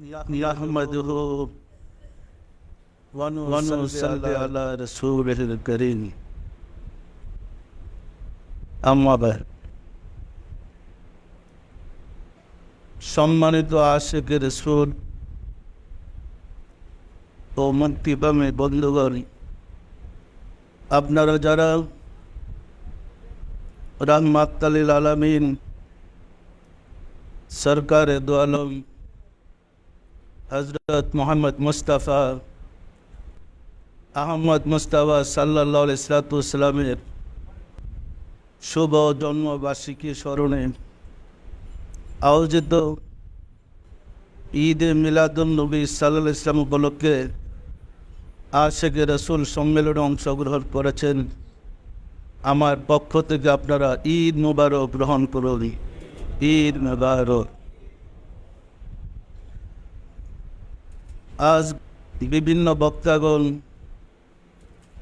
نحمده ونصلي على رسوله الكريم أما بعد সম্মানিত আশিকে রাসূল ও মুত্তাবায়ে বন্ধুগণ, আপনারা যারা রাহমাতুল লিল আলামিন সরকারে দু আলম হযরত মুহাম্মদ মুস্তাফা আহমদ মুস্তাফা সাল্লাল্লাহু আলাইহি ওয়াসাল্লামের শুভ জন্মবার্ষিকী স্মরণে আয়োজিত ঈদে মিলাদুন নবী সাল্লাল্লাহু আলাইহি ওয়াসাল্লাম উপলক্ষে আশিকে রাসূল সম্মেলনে অংশগ্রহণ করেছেন। আমার পক্ষ থেকে আপনারা ঈদ মুবারক গ্রহণ করুন। ঈদ মুবারক। আজ বিভিন্ন বক্তাগণ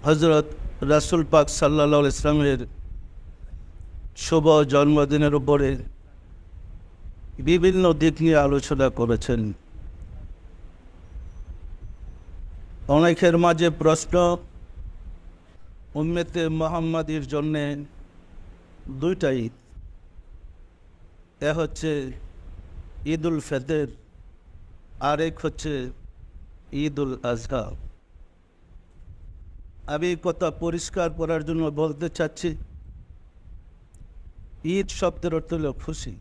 হযরত রাসূল পাক সাল্লাল্লাহু আলাইহি ওয়াসাল্লামের শুভ জন্মদিনের উপরে বিভিন্ন দিক নিয়ে আলোচনা করেছেন। অনেকের মাঝে প্রশ্ন, উম্মতে মুহাম্মাদির জন্যে দুইটা ঈদ, এ হচ্ছে ঈদুল ফিতর আর এক হচ্ছে ঈদুল আজহা। আমি কথা পরিষ্কার করার জন্য বলতে চাচ্ছি, ঈদ শব্দের অর্থ হল খুশি,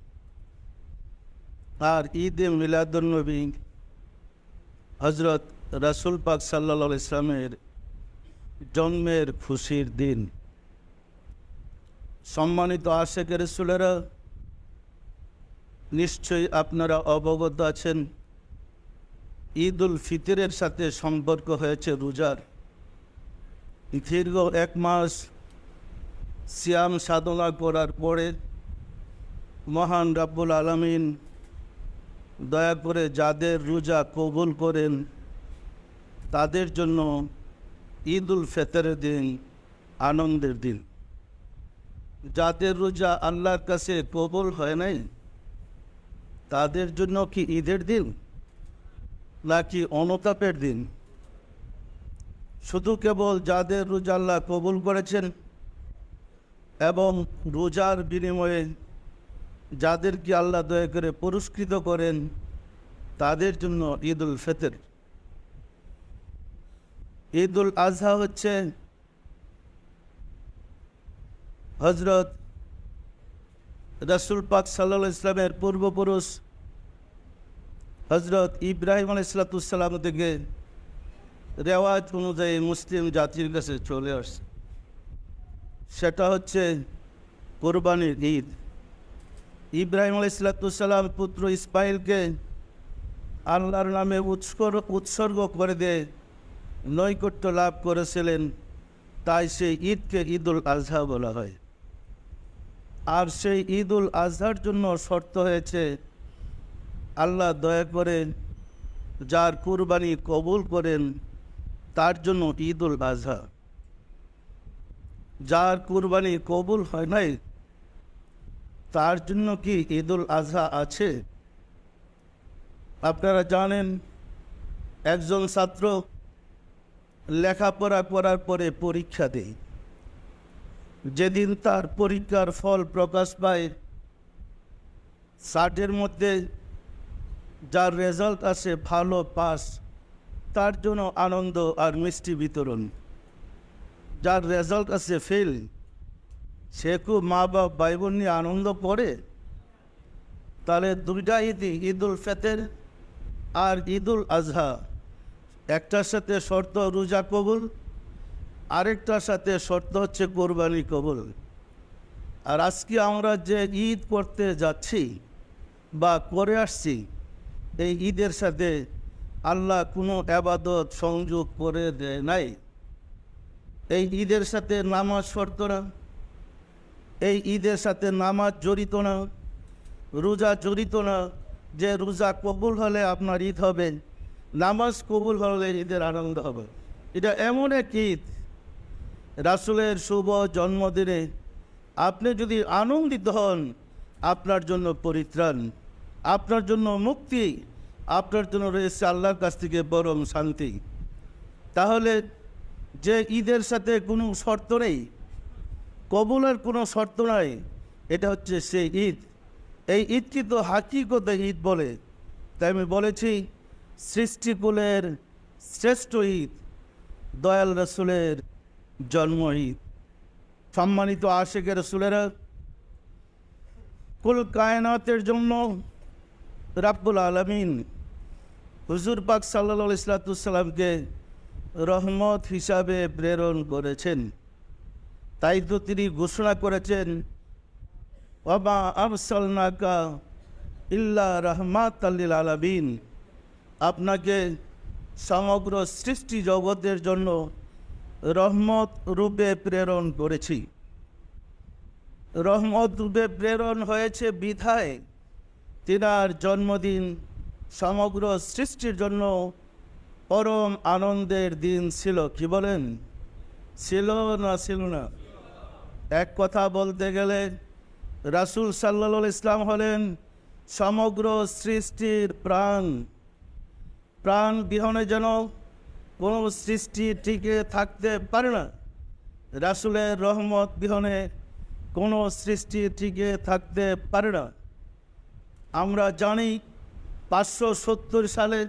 আর ঈদে মিলাদুন নবী হযরত রাসূল পাক সাল্লাল্লাহু আলাইহি ওয়াসাল্লামের জন্মের খুশির দিন। সম্মানিত আশিকে রাসূলেরা, নিশ্চয়ই আপনারা অবগত আছেন ঈদুল ফিতরের সাথে সম্পর্ক হয়েছে রোজার। দীর্ঘ 1 মাস সিয়াম সাধনা করার পরে মহান রব্বুল আলামিন দয়া করে যাদের রোজা কবুল করেন তাদের জন্য ঈদুল ফিতরের দিন আনন্দের দিন। যাদের রোজা আল্লাহর কাছে কবুল হয় নাই তাদের জন্য কি ঈদের দিন নাকি অনুতাপের দিন? শুধু কেবল যাদের রোজা আল্লাহ কবুল করেছেন এবং রোজার বিনিময়ে যাদেরকে আল্লাহ দয়া করে পুরস্কৃত করেন তাদের জন্য ঈদুল ফিতর। ঈদুল আজহা হচ্ছে হযরত রাসূল পাক সাল্লাল্লাহু আলাইহি ওয়াসাল্লামের পূর্বপুরুষ হযরত ইব্রাহিম আলাইহিস সালাম থেকে রেওয়াজ অনুযায়ী মুসলিম জাতির কাছে চলে আসছে। সেটা হচ্ছে কোরবানির ঈদ। ইব্রাহিম আলাইহিস সালাম পুত্র ইসমাইলকে আল্লাহর নামে উৎসর্গ করে দিয়ে নৈকট্য লাভ করেছিলেন, তাই সেই ঈদকে ঈদুল আজহা বলা হয়। আর সেই ঈদুল আজহার জন্য শর্ত হয়েছে আল্লাহ দয়া করে যার কুরবানি কবুল করেন তার জন্য ঈদুল আজহা। যার কুরবানি কবুল হয় নাই তার জন্য কি ঈদুল আজহা আছে? আপনারা জানেন, একজন ছাত্র লেখাপড়া করার পরে পরীক্ষা দেয়। যেদিন তার পরীক্ষার ফল প্রকাশ পায়, সার্টের মধ্যে যার রেজাল্ট আসে ভালো পাস, তার জন্য আনন্দ আর মিষ্টি বিতরণ। যার রেজাল্ট আসে ফেল, সে খুব মা বাপ ভাই বোন নিয়ে আনন্দ করে। তাহলে দুইটা ঈদই, ঈদুল ফিতর আর ঈদুল আজহা, একটার সাথে শর্ত রোজা কবুল, আরেকটার সাথে শর্ত হচ্ছে কোরবানি কবুল। আর আজকে আমরা যে ঈদ করতে যাচ্ছি বা করে আসছি, এই ঈদের সাথে আল্লাহ কোনো ইবাদত সংযোগ করে দেয় নাই। এই ঈদের সাথে নামাজ শর্ত না, এই ঈদের সাথে নামাজ জড়িত না, রোজা জড়িত না যে রোজা কবুল হলে আপনার ঈদ হবে, নামাজ কবুল হলে ঈদের আনন্দ হবে। এটা এমন এক ঈদ, রাসূলের শুভ জন্মদিনে আপনি যদি আনন্দিত হন, আপনার জন্য পরিত্রাণ, আপনার জন্য মুক্তি, আপনার জন্য রয়েছে আল্লাহর কাছ থেকে পরম শান্তি। তাহলে যে ঈদের সাথে কোনো শর্ত নেই, কবুলের কোনো শর্ত নাই, এটা হচ্ছে সেই ঈদ। এই ঈদকে তো হাকিকতে ঈদ বলে। তাই আমি বলেছি সৃষ্টিকুলের শ্রেষ্ঠ ঈদ দয়াল রসুলের জন্ম ঈদ। সম্মানিত আশিকের রসুলেরা, কুল কায়নাতের জন্য রাব্বুল আলামিন হুজুর পাক সাল্লাল্লাহু আলাইহি সাল্লামকে রহমত হিসাবে প্রেরণ করেছেন। তাই তো তিনি ঘোষণা করেছেন, ওয়ামা আরসালনাকা ইল্লা রাহমাতাল লিল আলামিন, আপনাকে সমগ্র সৃষ্টি জগতের জন্য রহমত রূপে প্রেরণ করেছি। রহমত রূপে প্রেরণ হয়েছে বিধায় তিনার জন্মদিন সমগ্র সৃষ্টির জন্য পরম আনন্দের দিন ছিল। কি বলেন, ছিল না ছিল না? এক কথা বলতে গেলে রাসূল সাল্লাল্লাহু আলাইহি ইসলাম হলেন সমগ্র সৃষ্টির প্রাণ। প্রাণ বিহনে যেন কোনো সৃষ্টি টিকে থাকতে পারে না, রাসূলের রহমত বিহনে কোনো সৃষ্টি টিকে থাকতে পারে না। আমরা জানি 570 সালে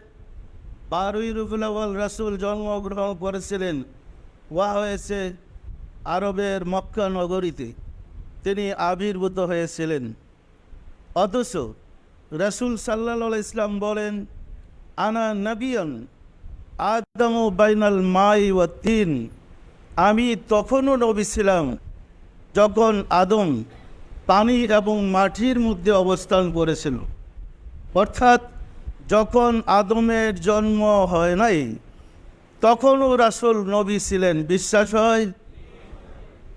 12ই রবিউল আউয়াল রাসূল জন্মগ্রহণ করেছিলেন। হয়েছে আরবের মক্কা নগরীতে তিনি আবির্ভূত হয়েছিলেন। অথচ রাসূল সাল্লাল্লাহু আলাইহি ইসলাম বলেন, আনা নবিয়্যুন আদমু বাইনাল মাই ওয়া তিন, আমি তখনও নবী ছিলাম যখন আদম পানি এবং মাটির মধ্যে অবস্থান করেছিল। অর্থাৎ যখন আদমের জন্ম হয় নাই তখনও রাসূল নবী ছিলেন। বিশ্বাস হয়?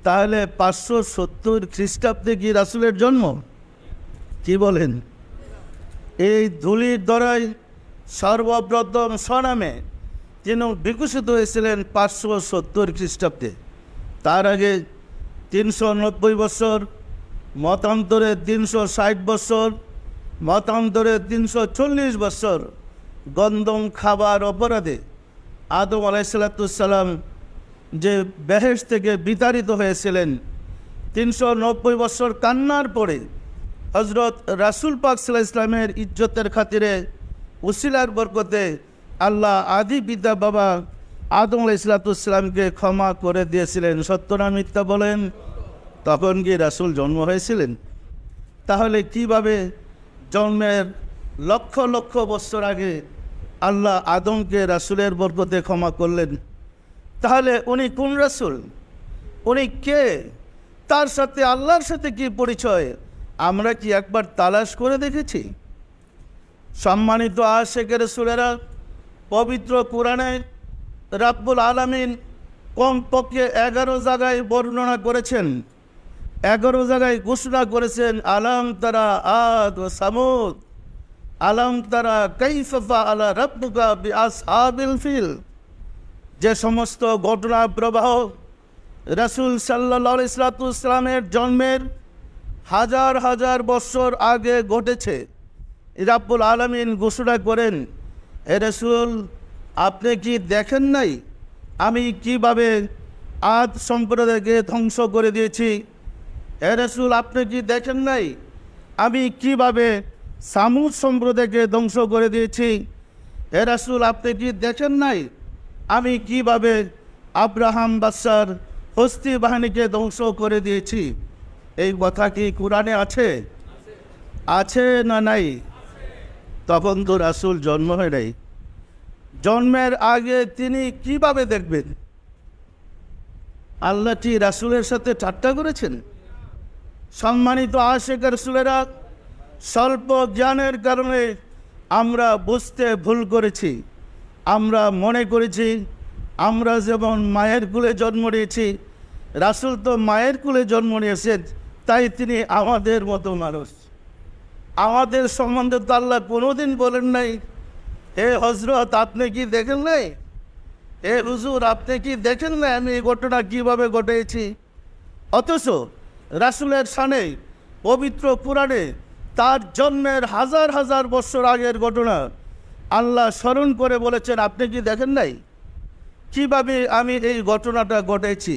তাহলে 570 খ্রিস্টাব্দে কি রাসূলের জন্ম? কি বলেন? এই ধুলির দরায় সর্বপ্রথম স্বনামে তিনি বিকশিত হয়েছিলেন 570 খ্রিস্টাব্দে। তার আগে 390 বছর, মতান্তরে 360 বছর, মতান্তরে 340 বছর গন্ধম খাবার অপরাধে আদম আলাইহিসসালাম যে বেহেশত থেকে বিতাড়িত হয়েছিলেন, 390 বছর কান্নার পরে হজরত রাসূল পাক সাল্লাল্লাহু আলাইহি ইসলামের ইজ্জতের খাতিরে উসিলার বরকতে আল্লাহ আদি পিতা বাবা আদম আলাইহিসসালামকে ক্ষমা করে দিয়েছিলেন। সত্য না মিথ্যা বলেন? তখন কি রাসূল জন্ম হয়েছিলেন? তাহলে কিভাবে জন্মের লক্ষ লক্ষ বছর আগে আল্লাহ আদমকে রাসূলের বরকতে ক্ষমা করলেন? তাহলে উনি কোন রাসূল? উনি কে? তার সাথে আল্লাহর সাথে কি পরিচয়? আমরা কি একবার তালাশ করে দেখেছি? সম্মানিত আশিকের রাসূলেরা, পবিত্র কোরআনে রাব্বুল আলামিন কমপক্ষে 11 জায়গায় বর্ণনা করেছেন, 11 জায়গায় ঘোষণা করেছেন, আলাম তারা আদ ও সামুদ, আলাম তারা কাইফা ফাআলা রাব্বুকা বিআসহাবিল ফিল। যে সমস্ত ঘটনা প্রবাহ রাসূল সাল্লাল্লাহু আলাইহি ওয়াসাল্লামের জন্মের হাজার হাজার বছর আগে ঘটেছে, রাব্বুল আলামিন ঘোষণা করেন, হে রাসূল আপনি কি দেখেন নাই আমি কিভাবে আদ সম্প্রদায়কে ধ্বংস করে দিয়েছি? হে রাসূল আপনি কি দেখেন নাই আমি কিভাবে সামুদ সম্প্রদায়কে ধ্বংস করে দিয়েছি? হে রাসূল আপনি কি দেখেন নাই আমি কিভাবে আব্রাহাম বাদশার হস্তি বাহিনীকে ধ্বংস করে দিয়েছি? এই কথা কি কোরআনে আছে? আছে না নাই? তখন তো রাসূল জন্ম হয় নাই। জন্মের আগে তিনি কিভাবে দেখবেন? আল্লাহ কি রাসূলের সাথে ঠাট্টা করেছেন? সম্মানিত আশিক রাসূলেরা, স্বল্প জ্ঞানের কারণে আমরা বুঝতে ভুল করেছি। আমরা মনে করেছি আমরা যেমন মায়ের কুলে জন্ম নিয়েছি, রাসূল তো মায়ের কুলে জন্ম নিয়েছেন, তাই তিনি আমাদের মতো মানুষ। আমাদের সম্বন্ধে তো আল্লাহ কোনোদিন বলেন নাই, হে হযরত আপনি কি দেখেন নাই? হে হুজুর আপনি কি দেখেন নাই আমি এই ঘটনা কীভাবে ঘটেছি? অথচ রাসূলের শানে পবিত্র কোরআনে তার জন্মের হাজার হাজার বছর আগের ঘটনা আল্লাহ স্মরণ করে বলেছেন, আপনি কি দেখেন নাই কিভাবে আমি এই ঘটনাটা ঘটেছি?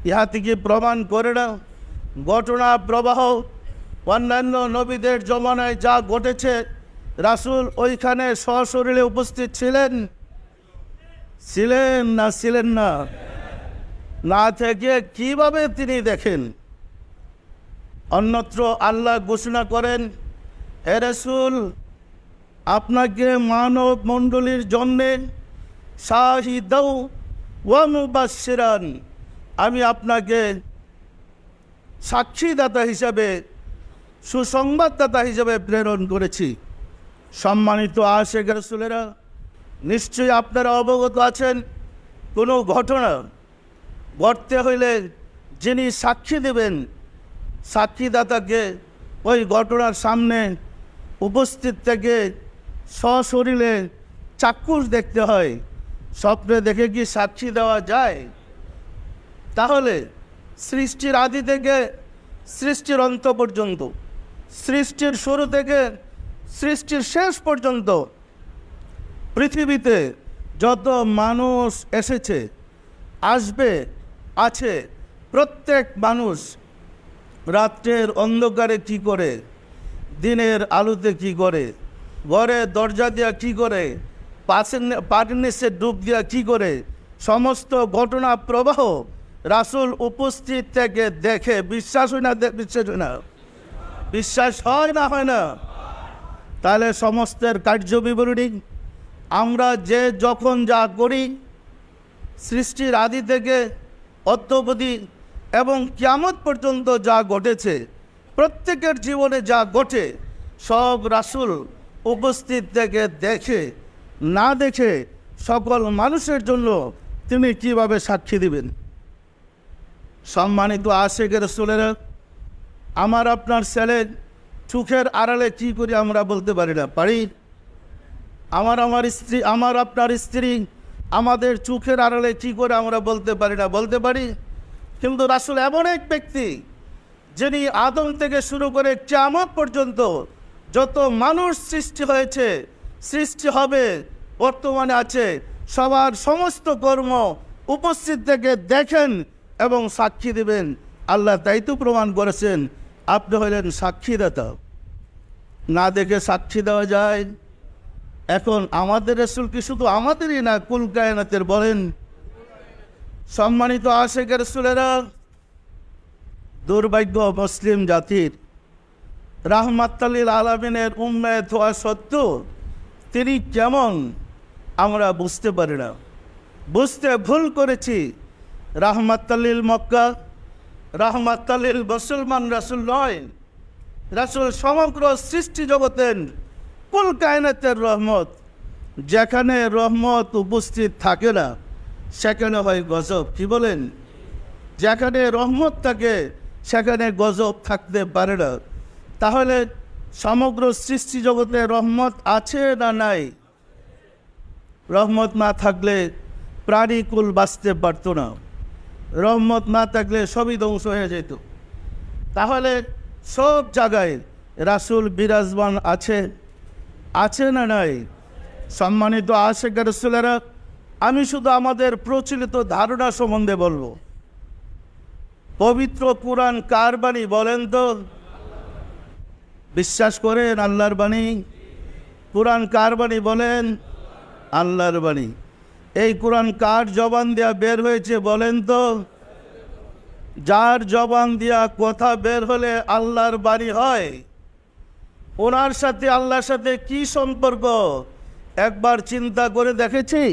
ইহা থেকে প্রমাণ করে না ঘটনা প্রবাহ অন্যান্য নবীদের জমানায় যা ঘটেছে রাসূল ওইখানে সশরীরে উপস্থিত ছিলেন ছিলেন না? না থেকে কিভাবে তিনি দেখেন? অন্যত্র আল্লাহ ঘোষণা করেন, হে রাসূল, আপনাকে মানব মণ্ডলীর জন্যে শাহিদাও ওয়া মুবাশশিরান, আমি আপনাকে সাক্ষীদাতা হিসাবে, সুসংবাদদাতা হিসাবে প্রেরণ করেছি। সম্মানিত আশিক রাসূলেরা, নিশ্চয়ই আপনারা অবগত আছেন, কোনো ঘটনা ঘটতে হইলে যিনি সাক্ষী দেবেন, সাক্ষীদাতাকে ওই ঘটনার সামনে উপস্থিত থেকে সশরীরে চাক্ষুষ দেখতে হয়। স্বপ্নে দেখে কি সাক্ষী দেওয়া যায়? তাহলে সৃষ্টির আদি থেকে সৃষ্টির অন্ত পর্যন্ত, সৃষ্টির শুরু থেকে সৃষ্টির শেষ পর্যন্ত পৃথিবীতে যত মানুষ এসেছে, আসবে, আছে, প্রত্যেক মানুষ রাত্রের অন্ধকারে কি করে, দিনের আলোতে কি করে, ঘরে দরজা দিয়া কি করে, পানির নিচে ডুব দিয়া কি করে, সমস্ত ঘটনা প্রবাহ রাসূল উপস্থিত থেকে দেখে। বিশ্বাস হয় না? বিশ্বাস হয় না? হয় না? তাহলে সমস্তের কার্য বিবরণী আমরা যে যখন যা করি, সৃষ্টির আদি থেকে অদ্যাবধি এবং কিয়ামত পর্যন্ত যা ঘটেছে, প্রত্যেকের জীবনে যা ঘটে, সব রাসূল উপস্থিত থেকে দেখে। না দেখে সকল মানুষের জন্য তিনি কিভাবে সাক্ষী দিবেন? সম্মানিত আশিক রাসূলেরা, আমার আপনার ছেলের চোখের আড়ালে কি করে আমরা বলতে পারি না? পারি? আমার স্ত্রী, আমার আপনার স্ত্রী আমাদের চোখের আড়ালে কি করে আমরা বলতে পারি না? বলতে পারি। কিন্তু রাসূল এমন এক ব্যক্তি, যিনি আদম থেকে শুরু করে কিয়ামত পর্যন্ত যত মানুষ সৃষ্টি হয়েছে, সৃষ্টি হবে, বর্তমানে আছে, সবার সমস্ত কর্ম উপস্থিত থেকে দেখেন এবং সাক্ষী দেবেন। আল্লাহ তাই তো প্রমাণ করেছেন, আপনি হলেন সাক্ষীদাতা। না দেখে সাক্ষী দেওয়া যায়? এখন আমাদের রাসূল কি শুধু আমাদেরই না, কুল কায়নাতের বলেন? সম্মানিত আশিক রাসূলেরা, দুর্ভাগ্য মুসলিম জাতির, রাহমাতুল লিল আলামিনের উম্মত হওয়া সত্ত্বেও তিনি কেমন আমরা বুঝতে পারি না, বুঝতে ভুল করেছি। রাহমাতুল লিল মক্কা, রাহমাতুল লিল মুসলমান রাসূল নয়, রাসূল সমগ্র সৃষ্টি জগতের, কুল কায়নাতের রহমত। যেখানে রহমত উপস্থিত থাকে না সেখানে হয় গজব। কি বলেন? যেখানে রহমত থাকে সেখানে গজব থাকতে পারে না। তাহলে সমগ্র সৃষ্টি জগতে রহমত আছে না নাই? রহমত না থাকলে প্রাণীকুল বাঁচতে পারত না, রহমত না থাকলে সবই ধ্বংস হয়ে যেত। তাহলে সব জায়গায় রাসূল বিরাজমান আছে না নাই? সম্মানিত আশিক রাসূলেরা, আমি শুধু আমাদের প্রচলিত ধারণা সম্বন্ধে বলবো। পবিত্র কুরআন কার বাণী বলেন তো? বিশ্বাস করেন আল্লাহর বাণী? কুরআন কার বাণী বলেন? আল্লাহর বাণী। এই কুরআন কার জবান দিয়া বের হয়েছে বলেন তো? যার জবান দিয়া কথা বের হলে আল্লাহর বাণী হয়, ওনার সাথে আল্লাহর সাথে কি সম্পর্ক একবার চিন্তা করে দেখেছি?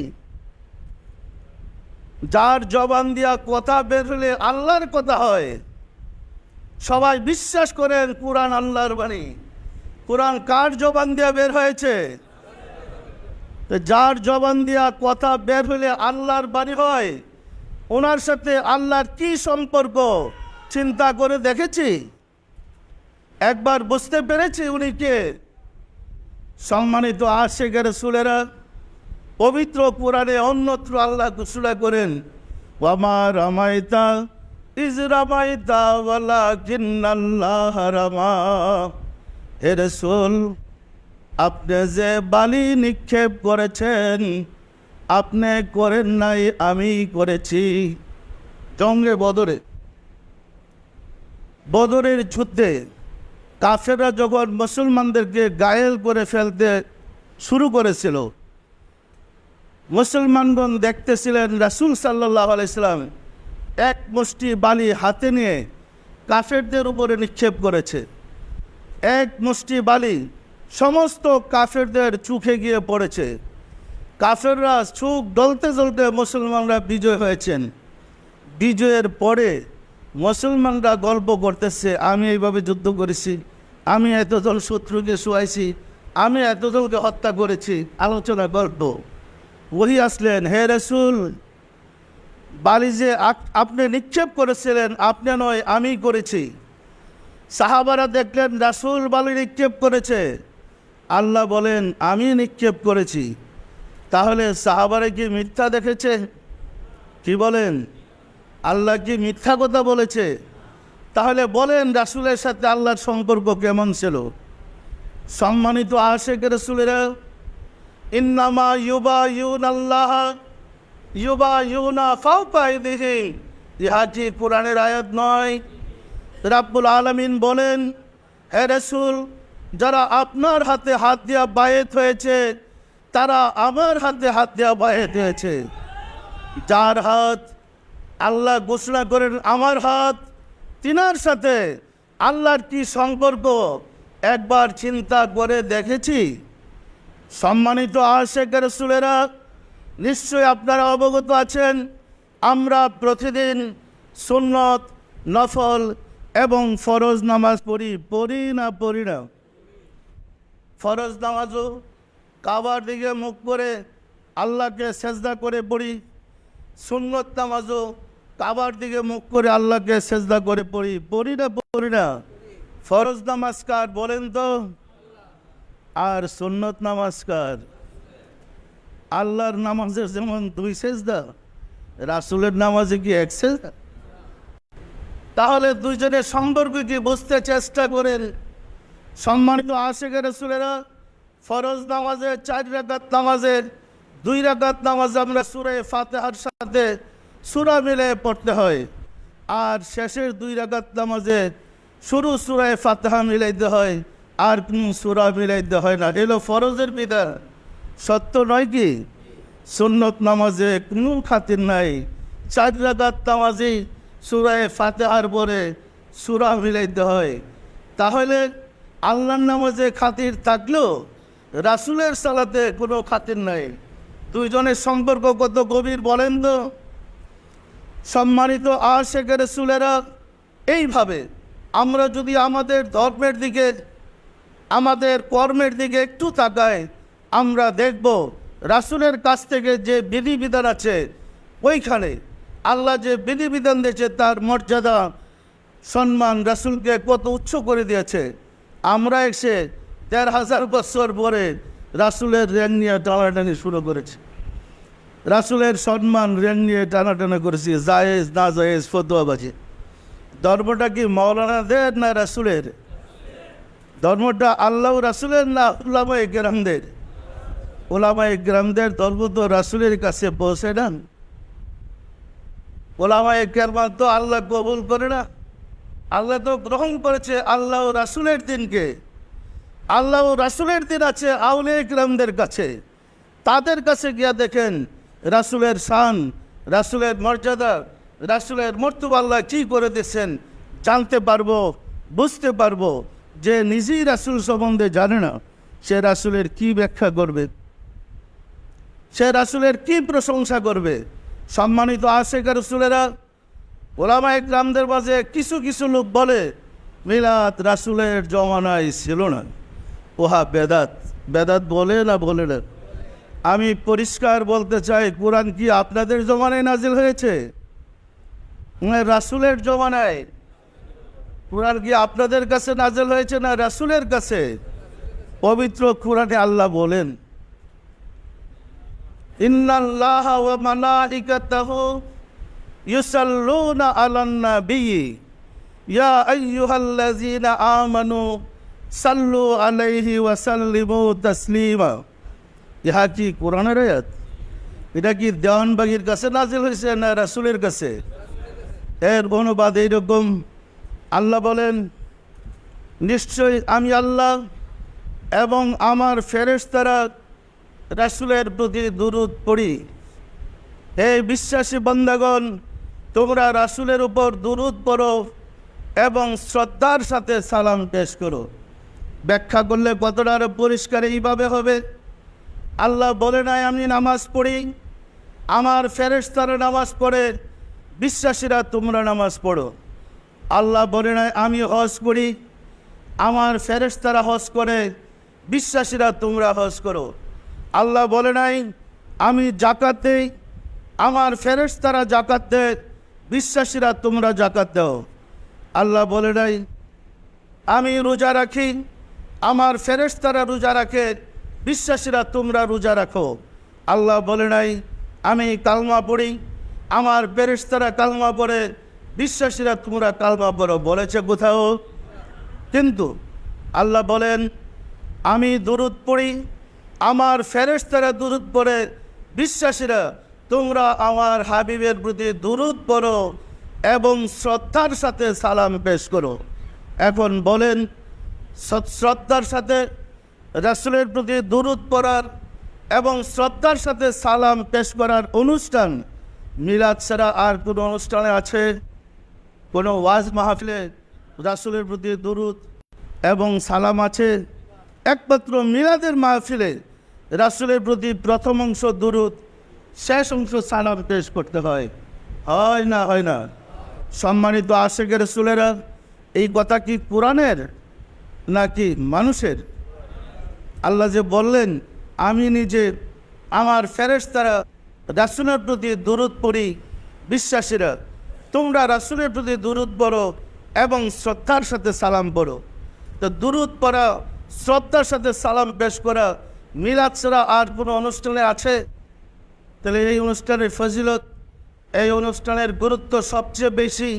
যার জবান দিয়া কথা বের হলে আল্লাহর কথা হয়, সবাই বিশ্বাস করেন কুরআন আল্লাহর বাণী। কুরআন কার জবান দিয়া বের হয়েছে? তো যার জবান দিয়া কথা বের হলে আল্লাহর বাণী হয়, ওনার সাথে আল্লাহর কি সম্পর্ক চিন্তা করে দেখেছি? একবার বুঝতে পেরেছি উনি কে? সম্মানিত আশিক রাসূলেরা, পবিত্র কুরআনে অন্যত্র আল্লাহ ঘোষণা করেন, ওয়ামা রামাইতা ইজ রামাইতা ওয়ালাকিন্নাল্লাহ রামা। হে রাসূল, আপনি যে বালি নিক্ষেপ করেছেন, আপনি করেন নাই, আমি করেছি। জঙ্গে বদরের যুদ্ধে কাফেররা যখন মুসলমানদেরকে ঘায়েল করে ফেলতে শুরু করেছিল, মুসলমানগণ দেখতেছিলেন রাসূল সাল্লাল্লাহু আলাইহি সাল্লাম এক মুষ্টি বালি হাতে নিয়ে কাফেরদের উপরে নিক্ষেপ করেছে। এক মুষ্টি বালি সমস্ত কাফেরদের চোখে গিয়ে পড়েছে। কাফেররা চোখ জ্বলতে জ্বলতে মুসলমানরা বিজয় হয়েছেন। বিজয়ের পরে মুসলমানরা গল্প করতেছে, আমি এইভাবে যুদ্ধ করেছি, আমি এতজন শত্রুকে শুয়াইছি, আমি এতজনকে হত্যা করেছি। আলোচনা গল্প। ওহী আসলেন, হে রাসূল, বালি যে আপনি নিক্ষেপ করেছিলেন, আপনি নয়, আমি করেছি। সাহাবারা দেখলেন রাসূল বালি নিক্ষেপ করেছে, আল্লাহ বলেন আমি নিক্ষেপ করেছি। তাহলে সাহাবারা কি মিথ্যা দেখেছে? কি বলেন? আল্লাহ কি মিথ্যা কথা বলেছে? তাহলে বলেন রাসূলের সাথে আল্লাহর সম্পর্ক কেমন ছিল? সম্মানিত আশিক রাসূলেরা, ইন্নামা ইউবাইয়ুনাল্লাহ ইউবাইয়ুনা ফাওকা আইদিহিম, ইহাটি কোরআনের আয়াত নয়। রাব্বুল আলামিন বলেন, হে রাসূল, যারা আপনার হাতে হাত দিয়া বায়েত হয়েছে, তারা আমার হাতে হাত দিয়া বায়েত হয়েছে। যার হাত আল্লাহ ঘোষণা করেন আমার হাত, তিনার সাথে আল্লাহর কি সম্পর্ক একবার চিন্তা করে দেখেছি? সম্মানিত আশিক রাসূলেরা, নিশ্চয় আপনারা অবগত আছেন, আমরা প্রতিদিন সুন্নত, নফল এবং ফরজ নামাজ পড়ি না ফরজ নামাজও কাবার দিকে মুখ করে আল্লাহকে সেজদা করে পড়ি। সুন্নত নামাজও কাবার দিকে মুখ করে আল্লাহকে সেজদা করে পড়ি না? ফরজ নামাজ কার বলেন তো? আর সুন্নত নামাজ কার? আল্লাহর নামাজের যেমন 2 সেজদা, রাসূলের নামাজে কি 1 সেজদা? তাহলে দুইজনের সম্পর্ক কি বুঝতে চেষ্টা করেন। সম্মানিত আশিক রাসূলেরা, ফরজ নামাজের 4 রাকাত নামাজের 2 রাকাত নামাজ আমরা সূরা ফাতিহার সাথে সূরা মিলে পড়তে হয়, আর শেষের 2 রাকাত নামাজে শুরু সূরা ফাতিহা মিলাইতে হয়, আর কোনো সূরা মিলাইতে হয় না। এলো ফরজের বিধান, সত্য নয় কি? সুন্নত নামাজে কোনো খাতির নাই, 4 রাকাত নামাজে সূরা ফাতিহার পরে সূরা মিলাইতে হয়। তাহলে আল্লাহর নামাজে খাতির থাকলেও রাসূলের সালাতে কোনো খাতির নাই। দুইজনের সম্পর্ক কত গভীর বলেন তো। সম্মানিত আশিক রাসূলেরা, এইভাবে আমরা যদি আমাদের ধর্মের দিকে, আমাদের কর্মের দিকে একটু তাকাই, আমরা দেখব রাসূলের কাছ থেকে যে বিধিবিধান আছে, ওইখানে আল্লাহ যে বিধিবিধান দিয়েছে তার মর্যাদা, সম্মান রাসূলকে কত উচ্চ করে দিয়েছে। আমরা এসে ১৩,০০০ বছর পরে রাসূলের র্যাঙ্ক নিয়ে টানাটানি শুরু করেছি, রাসূলের সম্মান র্যাঙ্ক নিয়ে টানাটানা করেছি, জায়েজ না জায়েজ ফতোয়াবাজি। ধর্মটা কি মাওলানাদের না রাসূলের? ধর্মটা আল্লাহ রাসূলের না উলামায়ে কেরামদের? উলামায়ে কেরামদের ধর্ম তো রাসূলের কাছে পৌঁছে না। উলামায়ে কেরাম তো আল্লাহ কবুল করে না। আল্লাহ তো গ্রহণ করেছে আল্লাহ রাসূলের দিনকে। আল্লাহ রাসূলের দিন আছে আউলিয়া কেরামদের কাছে, তাদের কাছে গিয়া দেখেন রাসূলের শান, রাসূলের মর্যাদা, রাসূলের মর্তবা আল্লাহ কী করে দিয়েছেন জানতে পারবো, বুঝতে পারবো। যে নিজেই রাসূল সম্বন্ধে জানে না, সে রাসূলের কি ব্যাখ্যা করবে, সে রাসূলের কি প্রশংসা করবে। সম্মানিত আশিক রাসূলেরা, উলামায়ে কেরামদের মাঝে কিছু কিছু লোক বলে মিলাদ রাসূলের জমানায় ছিল না, ওহা বেদাত। বেদাত বলে না? বলে না? আমি পরিষ্কার বলতে চাই, কোরআন কি আপনাদের জমানায় নাজিল হয়েছে? রাসূলের জমানায়। কোরআন কি আপনাদের কাছে নাজিল হয়েছে না রাসূলের কাছে? পবিত্র কোরআনে আল্লাহ বলেন, ইন্নাল্লাহা ওয়া মালাইকাতাহু ইউসাল্লুনা আলান নাবী ইয়া আইয়ুহাল্লাযীনা আমানু সাল্লু আলাইহি ওয়া সাল্লিমু তাসলিমা। ইহা কি কোরআনের আয়াত? এটা কি দেওয়ানবাগির কাছে নাজিল হয়েছে না রাসূলের কাছে? এর অনুবাদ এইরকম, আল্লাহ বলেন, নিশ্চয়ই আমি আল্লাহ এবং আমার ফেরেশতারা রাসূলের প্রতি দুরূদ পড়ি। হে বিশ্বাসী বান্দাগণ, তোমরা রাসূলের উপর দুরূদ পড়ো এবং শ্রদ্ধার সাথে সালাম পেশ করো। ব্যাখ্যা করলে কতটা আরো পরিষ্কার এইভাবে হবে, আল্লাহ বলে নাই আমি নামাজ পড়ি, আমার ফেরেশতারা নামাজ পড়ে, বিশ্বাসীরা তোমরা নামাজ পড়ো। আল্লাহ বলে নাই আমি হজ করি, আমার ফেরেশতারা হজ করে, বিশ্বাসীরা তোমরা হজ করো। আল্লাহ বলে নাই আমি যাকাত দেই, আমার ফেরেশতারা যাকাত দেয়, বিশ্বাসীরা তোমরা যাকাত দাও। আল্লাহ বলে নাই আমি রোজা রাখি, আমার ফেরেশতারা রোজা রাখে, বিশ্বাসীরা তোমরা রোজা রাখো। আল্লাহ বলে নাই আমি কালমা পড়ি, আমার ফেরেশতারা কালমা পড়ে, বিশ্বাসীরা তোমরা কালমা পড়ো। বলেছে কোথাও? কিন্তু আল্লাহ বলেন আমি দুরূদ পড়ি, আমার ফেরেশতারা দুরূদ পড়ে, বিশ্বাসীরা তোমরা আমার হাবিবের প্রতি দুরূদ পড়ো এবং শ্রদ্ধার সাথে সালাম পেশ করো। এখন বলেন, শ্রদ্ধার সাথে রাসূলের প্রতি দুরূদ পড়ার এবং শ্রদ্ধার সাথে সালাম পেশ করার অনুষ্ঠান মিলাদ ছাড়া আর কোনো অনুষ্ঠানে আছে? কোনো ওয়াজ মাহফিলে রাসূলের প্রতি দুরূদ এবং সালাম আছে? একমাত্র মিলাদের মাহফিলে রাসূলের প্রতি প্রথম অংশ দুরূদ, শেষ অংশ সালাম পেশ করতে হয়। হয় না? হয় না? সম্মানিত আশিকের রাসূলেরা, এই কথা কি কোরআনের নাকি মানুষের? আল্লাহ যে বললেন আমি নিজে আমার ফেরেশতারা রাসূলের প্রতি দুরূদ পড়ি, বিশ্বাসীরা তোমরা রাসূলের প্রতি দুরূদ পড়ো এবং শ্রদ্ধার সাথে সালাম পড়ো। তো দুরূদ পড়া, শ্রদ্ধার সাথে সালাম পেশ করা মিলাদ ছাড়া আর কোনো অনুষ্ঠানে আছে? তাহলে এই অনুষ্ঠানের ফজিলত, এই অনুষ্ঠানের গুরুত্ব সবচেয়ে বেশি,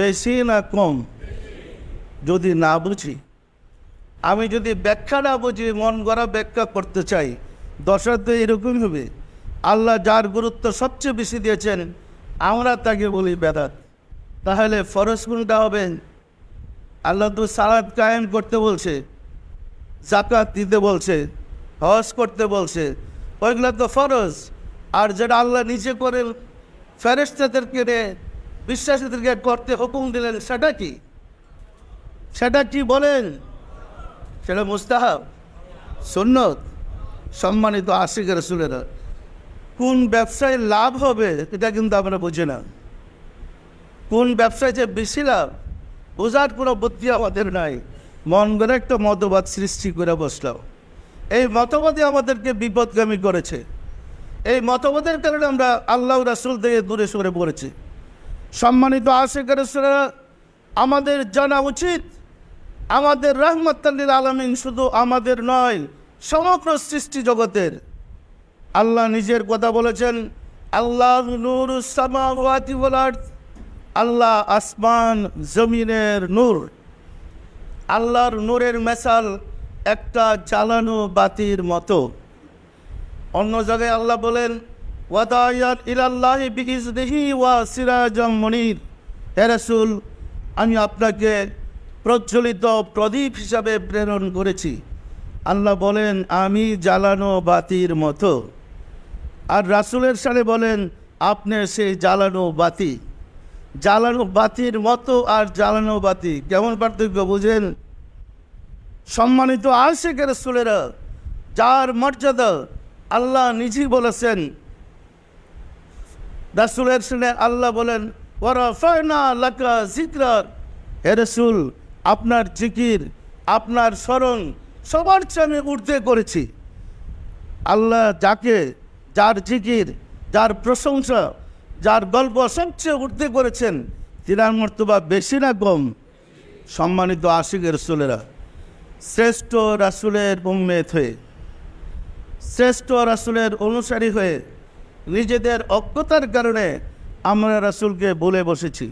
বেশি না কম? যদি না বুঝি, আমি যদি ব্যাখ্যা না বুঝি, মন গড়া ব্যাখ্যা করতে চাই, দশা তো এরকমই হবে। আল্লাহ যার গুরুত্ব সবচেয়ে বেশি দিয়েছেন আমরা তাকে বলি বেদাত। তাহলে ফরজ কোনটা হবে? আল্লাহ তো সালাত কায়েম করতে বলছে, যাকাত দিতে বলছে, হজ করতে বলছে, ওইগুলো তো ফরজ। আর যেটা আল্লাহ নিজে করে ফেরেশতাদেরকে বিশ্বাসীদেরকে করতে হুকুম দিলেন, সেটা কি? সেটা কি বলেন? সেটা মুস্তাহাব, সুন্নত। সম্মানিত আশিক রাসূলেরা, কোন ব্যবসায় লাভ হবে এটা কিন্তু আমরা বুঝি না। কোন ব্যবসায় যে বেশি লাভ বোঝার কোনো বুদ্ধি আমাদের নাই। মন করে একটা মতবাদ সৃষ্টি করে বসলাম। এই মতবাদই আমাদেরকে বিপদগামী করেছে। এই মতবাদের কারণে আমরা আল্লাহ রাসূল থেকে দূরে সরে পড়েছি। সম্মানিত আশিক রাসূলেরা, আমাদের জানা উচিত আমাদের রাহমাতাল লিল আলামিন শুধু আমাদের নয়, সমগ্র সৃষ্টি জগতের। আল্লাহ নিজের কথা বলেছেন, আল্লাহ নূরুস সামাওয়াতি ওয়াল আরদ, আল্লাহ আসমান জমিনের নূর। আল্লাহর নূরের মেসাল একটা জ্বালানো বাতির মতো। অন্য জায়গায় আল্লাহ বলেন, ওয়াদায়াত ইলাল্লাহি বিইজনিহি ওয়া সিরাজাম মুনীর। হে রাসূল, আমি আপনাকে প্রজ্বলিত প্রদীপ হিসাবে প্রেরণ করেছি। আল্লাহ বলেন আমি জ্বালানো বাতির মতো। আর রাসূলের সাথে বলেন আপনি সেই জ্বালানো বাতি। জ্বালানো বাতির মতো আর জ্বালানো বাতি কেমন পার্থক্য বুঝেন? সম্মানিত আশিক রাসূলেরা, যার মর্যাদা আল্লাহ নিজেই বলেছেন, রাসূলের সাথে আল্লাহ বলেন ওয়া রাফা'না লাকা যিকরাক। হে রাসূল, আপনার জিকির, আপনার স্মরণ সবার চেয়ে আমি ঊর্ধ্বে করেছি। আল্লাহ যাকে, যার জিকির, যার প্রশংসা, যার গল্প সবচেয়ে ঊর্ধ্বে করেছেন, তিনার মর্তবা বেশি না কম? সম্মানিত আশিক রাসূলেরা, শ্রেষ্ঠ রাসূলের উম্মত হয়ে, শ্রেষ্ঠ রাসূলের অনুসারী হয়ে নিজেদের অজ্ঞতার কারণে আমরা রাসূলকে বলে বসেছি।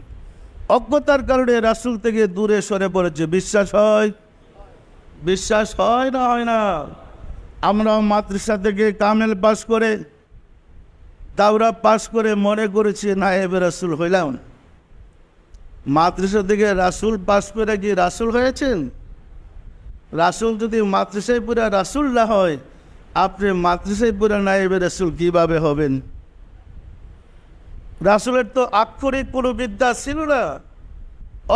অজ্ঞতার কারণে রাসূল থেকে দূরে সরে পড়েছে। বিশ্বাস হয়? বিশ্বাস হয় না হয় না? আমরা মাদ্রাসা থেকে কামেল পাস করে দাওরা পাস করে মনে করেছি নায়েবে রাসূল হইলাম। মাদ্রাসা থেকে রাসূল পাস করে কি রাসূল হয়েছেন? রাসূল যদি মাদ্রাসায় পুরা রাসূল না হয়, আপনি মাদ্রাসায় পুরা নায়েবে রাসূল কীভাবে হবেন? রাসূলের তো আক্ষরিক কোনো বিদ্যা ছিল না,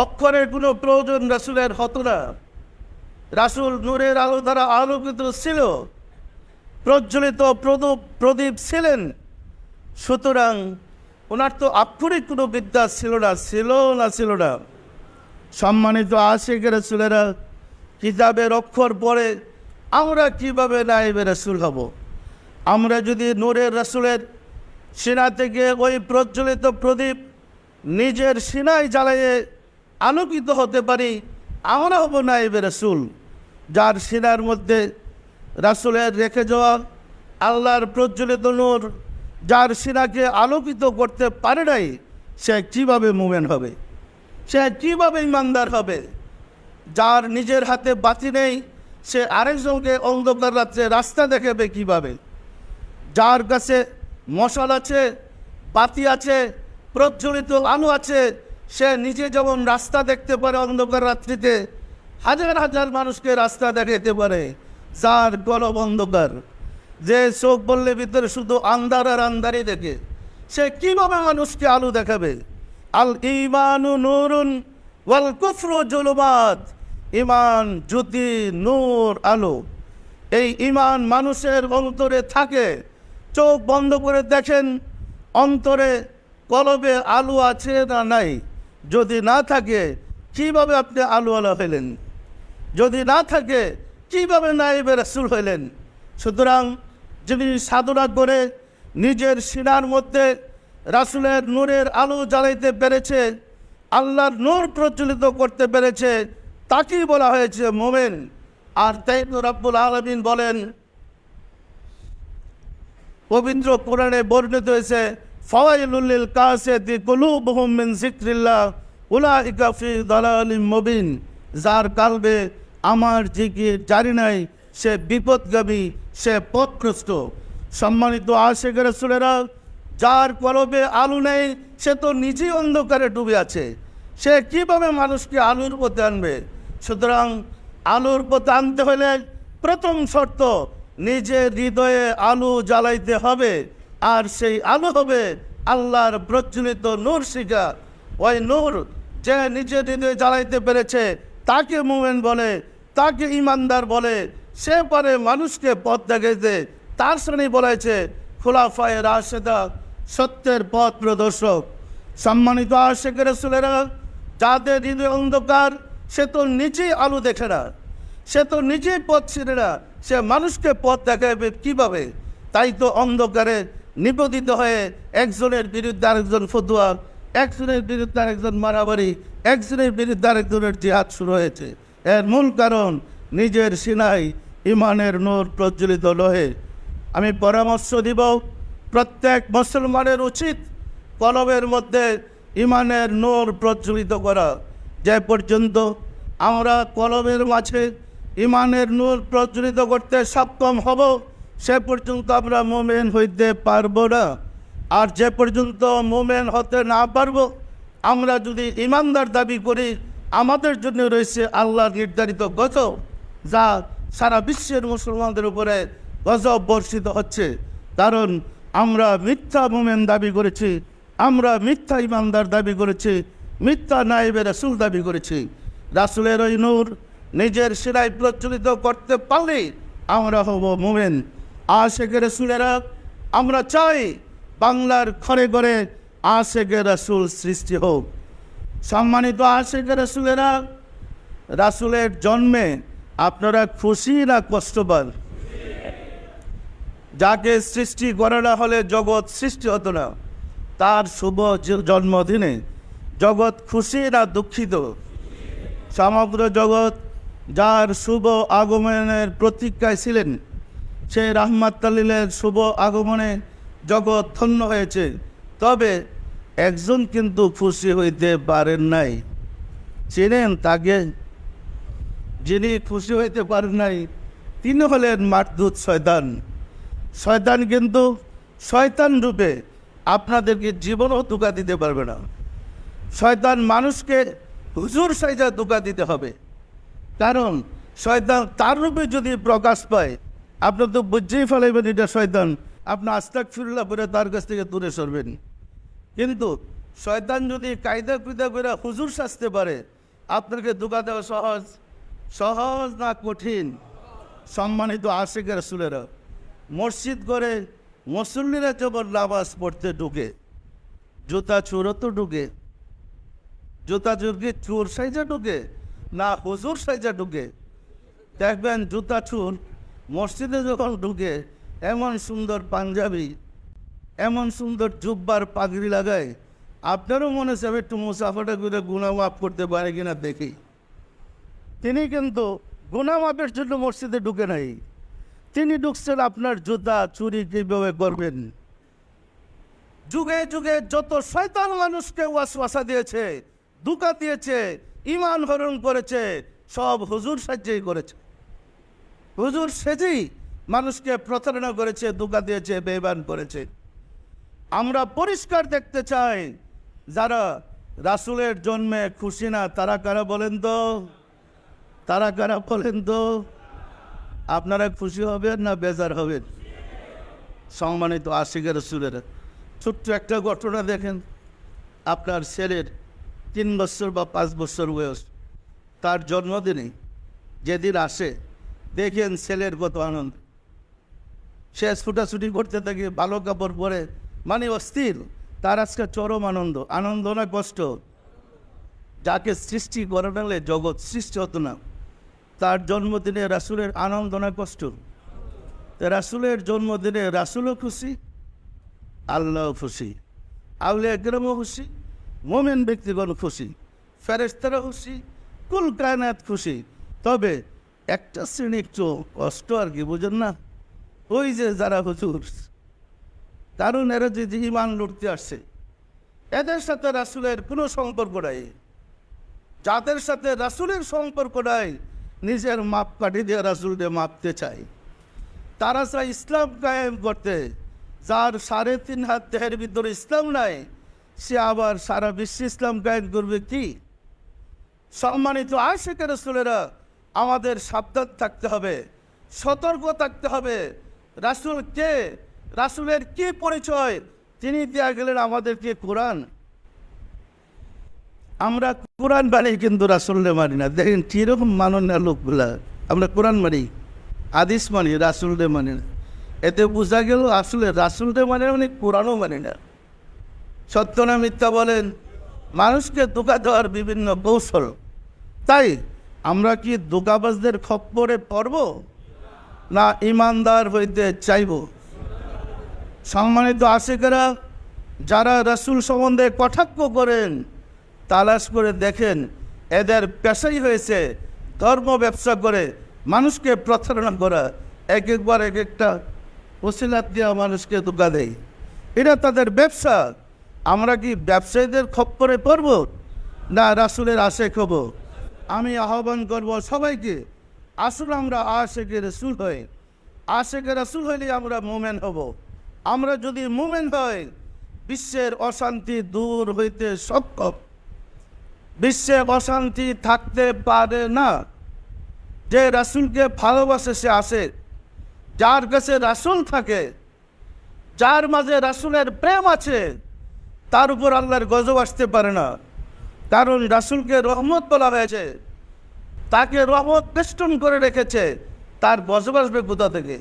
অক্ষরের কোনো প্রয়োজন রাসূলের হতো না। রাসূল নূরের আলো দ্বারা আলোকিত ছিল, প্রজ্বলিত প্রদীপ ছিলেন। সুতরাং ওনার তো আক্ষরিক কোনো বিদ্যা ছিল না। সম্মানিত আশিকে রাসূলেরা, কিতাবের অক্ষর পড়ে আমরা কিভাবে নায়েবে রাসূল হব? আমরা যদি নূরের রাসূলের সিনা থেকে ওই প্রজ্বলিত প্রদীপ নিজের সিনায় জ্বালিয়ে আলোকিত হতে পারি, আমরা হব নায়েবে রাসূল। যার সিনার মধ্যে রাসূলের রেখে যাওয়া আল্লাহর প্রজ্বলিত নূর যার সিনাকে আলোকিত করতে পারে নাই, সে কীভাবে মুমিন হবে? সে কীভাবে ইমানদার হবে? যার নিজের হাতে বাতি নেই, সে আরেকজনকে অন্ধকার রাত্রে রাস্তা দেখাবে কীভাবে? যার কাছে মশাল আছে, বাতি আছে, প্রজ্বলিত আলো আছে, সে নিজে যেমন রাস্তা দেখতে পারে অন্ধকার রাত্রিতে, হাজার হাজার মানুষকে রাস্তা দেখাতে পারে। যার কলব অন্ধকার, যে চোখ বললে ভিতরে শুধু আন্ধার আর আন্ধারই দেখে, সে কীভাবে মানুষকে আলো দেখাবে? আল ঈমানু নূরুন ওয়াল কুফরু যুলুমাত। ঈমান জ্যোতি, নূর, আলো। এই ঈমান মানুষের অন্তরে থাকে। চোখ বন্ধ করে দেখেন অন্তরে কলবে আলো আছে না নাই। যদি না থাকে কীভাবে আপনি আলোওয়ালা হইলেন? যদি না থাকে কীভাবে নায়েবে রাসূল হইলেন? সুতরাং যিনি সাধনা করে নিজের সিনার মধ্যে রাসূলের নূরের আলো জ্বালাইতে পেরেছে, আল্লাহর নূর প্রজ্বলিত করতে পেরেছে, তাকেই বলা হয়েছে মুমিন। আর তাই তো রব্বুল আলামিন বলেন, পবিত্র কোরআনে বর্ণিত হয়েছে, ফাওয়াইলুল লিল কাসিয়াতি কুলুবুহুম মিন যিকরিল্লাহ উলাইকা ফি দালালিম মুবিন। যার কালবে আমার জিকির জারি নাই, সে বিপদগামী, সে পথভ্রষ্ট। সম্মানিত আশিকে রাসূলেরা, যার কলবে আলো নেই, সে তো নিজেই অন্ধকারে ডুবে আছে। সে কীভাবে মানুষকে আলোর পথে আনবে? সুতরাং আলোর পথে আনতে হলে প্রথম শর্ত, নিজের হৃদয়ে আলো জ্বালাইতে হবে। আর সেই আলো হবে আল্লাহর প্রজ্বলিত নূর শিখা। ওই নূর যে নিজের হৃদয়ে জ্বালাইতে পেরেছে, তাকে মুমিন বলে, তাকে ইমানদার বলে। সে পারে মানুষকে পথ দেখাইতে। তার শ্রেণী বলেছে খুলাফায়ে রাশেদা, সত্যের পথ প্রদর্শক। সম্মানিত আশিকে রাসূলেরা, যাদের হৃদয় অন্ধকার, সে তো নিজেই আলো দেখে না, সে তো নিজেই পথ চিনে না, সে মানুষকে পথ দেখাবে কীভাবে? তাই তো অন্ধকারে নিবেদিত হয়ে একজনের বিরুদ্ধে আরেকজন ফতুয়া, একজনের বিরুদ্ধে আরেকজন মারামারি, একজনের বিরুদ্ধে আরেকজনের জিহাদ শুরু হয়েছে। এর মূল কারণ নিজের সিনায় ইমানের নূর প্রজ্বলিত নহে। আমি পরামর্শ দিব, প্রত্যেক মুসলমানের উচিত কলবের মধ্যে ইমানের নূর প্রজ্বলিত করা। যে পর্যন্ত আমরা কলবের মাঝে ইমানের নূর প্রজ্বলিত করতে সক্ষম হব, সে পর্যন্ত আমরা মুমিন হইতে পারব না। আর যে পর্যন্ত মুমিন হতে না পারব, আমরা যদি ইমানদার দাবি করি, আমাদের জন্য রয়েছে আল্লাহ নির্ধারিত গজব, যা সারা বিশ্বের মুসলমানদের উপরে গজব বর্ষিত হচ্ছে। কারণ আমরা মিথ্যা মুমিন দাবি করেছি, আমরা মিথ্যা ইমানদার দাবি করেছি, মিথ্যা নায়েবে রাসূল দাবি করেছি। রাসূলের ওই নূর নিজের সিনায় প্রজ্বলিত করতে পারলেই আমরা হব মুমিন। আশিকে রাসূলেরা, আমরা চাই বাংলার ঘরে ঘরে আশিকে রাসূল সৃষ্টি হোক। সম্মানিত আশিকে রাসূলেরা, রাসূলের জন্মে আপনারা খুশি না কষ্ট পান? যাকে সৃষ্টি করে না হলে জগৎ সৃষ্টি হতো না, তার শুভ জন্মদিনে জগৎ খুশি না দুঃখিত? সমগ্র জগৎ যার শুভ আগমনের প্রতীক্ষায় ছিলেন, সেই রাহমাতুল্লিলের শুভ আগমনে জগৎ ধন্য হয়েছে। তবে একজন কিন্তু খুশি হইতে পারেন নাই। চিনেন তাকে? যিনি খুশি হইতে পারেন নাই তিনি হলেন মারদূত শয়তান। শয়তান কিন্তু শয়তান রূপে আপনাদেরকে জীবনও ধোঁকা দিতে পারবে না। শয়তান মানুষকে হুজুর সাইজা ধোঁকা দিতে হবে, কারণ শয়তান তার রূপে যদি প্রকাশ পায় আপনি তো বুঝেই ফেলাইবেন এটা শয়তান, আপনি আস্তাগফিরুল্লাহ করে তার কাছ থেকে দূরে সরবেন। কিন্তু শয়তান যদি কায়দা কুয়দা করে হুজুর সাজতে পারে, আপনাকে ধোঁকা দেওয়া সহজ সহজ না কঠিন? সম্মানিত আশিক রাসূলেরা, মসজিদ করে মুসল্লিরা যখন নামাজ পড়তে ঢুকে, জুতা চোরও তো ঢুকে। জুতা চোরকে চোর সাইজা ঢুকে না হুজুর সাইজা ঢুকে? দেখবেন জুতা চোর মসজিদে যখন ঢুকে এমন সুন্দর পাঞ্জাবি, এমন সুন্দর জুব্বার পাগড়ি লাগায়, আপনারও মনে চাবে একটু মুসাফাটা করে গুনাহ মাফ করতে পারে কিনা দেখি। তিনি কিন্তু গুনাহ মাফের জন্য মসজিদে ঢুকে নাই, তিনি ঢুকছেন আপনার জুতা চুরি কীভাবে করবেন। যুগে যুগে যত শয়তান মানুষকে ওয়াসওয়াসা দিয়েছে, ধোঁকা দিয়েছে, ঈমান হরণ করেছে, সব হুজুর সাহায্যেই করেছে। হুজুর সেজেই মানুষকে প্রতারণা করেছে, ধোঁকা দিয়েছে, বেঈমান করেছে। আমরা পরিষ্কার দেখতে চাই, যারা রাসূলের জন্মে খুশি না তারা কারা বলেন তো? তারা কারা বলেন তো? আপনারা খুশি হবেন না বেজার হবেন? সম্মানিত আশিকের রাসূলেরা, ছোট্ট একটা ঘটনা দেখেন। আপনার ছেলের 3 বছর বা 5 বছর বয়স, তার জন্মদিনে যেদিন আসে দেখেন ছেলের কত আনন্দ। সে ছুটাছুটি করতে থাকে, ভালো কাপড় পরে, মানে অস্থির। তার আজকে চরম আনন্দ। আনন্দ না কষ্ট? যাকে সৃষ্টি করে নালে জগৎ সৃষ্টি হতো না, তার জন্মদিনে রাসূলের আনন্দ না কষ্ট? রাসূলের জন্মদিনে রাসূলও খুশি, আল্লাহ খুশি, আউলিয়া কেরামও খুশি, মোমেন ব্যক্তিগণ খুশি, ফেরেশতারা খুশি, কুল কায়নাত খুশি। তবে একটা শ্রেণী একটু কষ্ট আর কি, বুঝেন না? ওই যে যারা হুজুর, কারণ এরা যে ঈমান লুটতে আসছে, এদের সাথে রাসূলের কোনো সম্পর্ক নাই। যাদের সাথে রাসূলের সম্পর্ক নাই, নিজের মাপকাঠি দিয়ে রাসূলকে মাপতে চায়। তারা চায় ইসলাম কায়েম করতে। যার 3.5 হাত দেহের ভিতরে ইসলাম নাই, সে আবার সারা বিশ্বে ইসলাম কায়েম করবে কি? সম্মানিত আশিক রাসূলেরা, আমাদের সাবধান থাকতে হবে, সতর্ক থাকতে হবে। রাসূল কে? রাসূলের কি পরিচয়? তিনি দেয়া গেলেন আমাদেরকে কোরআন। আমরা কোরআন মানি কিন্তু রাসূলকে মানি না। দেখেন কীরকম মানেন না লোকগুলা। আমরা কোরআন মানি, হাদিস মানি, রাসূলকে মানি না। এতে বোঝা গেল আসলে রাসূলকে মানে কোরআনও মানি না। সত্য না মিথ্যা বলেন? মানুষকে ধোঁকা দেওয়ার বিভিন্ন কৌশল। তাই আমরা কি ধোঁকাবাজদের খপ্পরে পড়ব না ইমানদার হইতে চাইব? সম্মানিত আশিকেরা, যারা রাসূল সম্বন্ধে কটাক্ষ করেন, তালাশ করে দেখেন এদের পেশাই হয়েছে ধর্ম ব্যবসা করে মানুষকে প্রতারণা করা। একবার এক একটা ওসিলাত দেওয়া মানুষকে ধোঁকা দেয়, এটা তাদের ব্যবসা। আমরা কি ব্যবসায়ীদের খপ্পরে পড়ব না রাসূলের আশিক হব? আমি আহ্বান করব সবাইকে, আসলে আমরা আশিকে রাসূল হই। আশিকে রাসূল হইলে আমরা মুমিন হব। আমরা যদি মুমিন হই, বিশ্বের অশান্তি দূর হইতে সক্ষম। বিশ্বে অশান্তি থাকতে পারে না। যে রাসূলকে ভালোবাসে সে আসে, যার কাছে রাসূল থাকে, যার মাঝে রাসূলের প্রেম আছে, তার উপর আল্লাহর গজব আসতে পারে না। কারণ রাসূলকে রহমত বলা হয়েছে, তাকে রহমত বেষ্টন করে রেখেছে, তার গজব আসবে কোথা থেকে?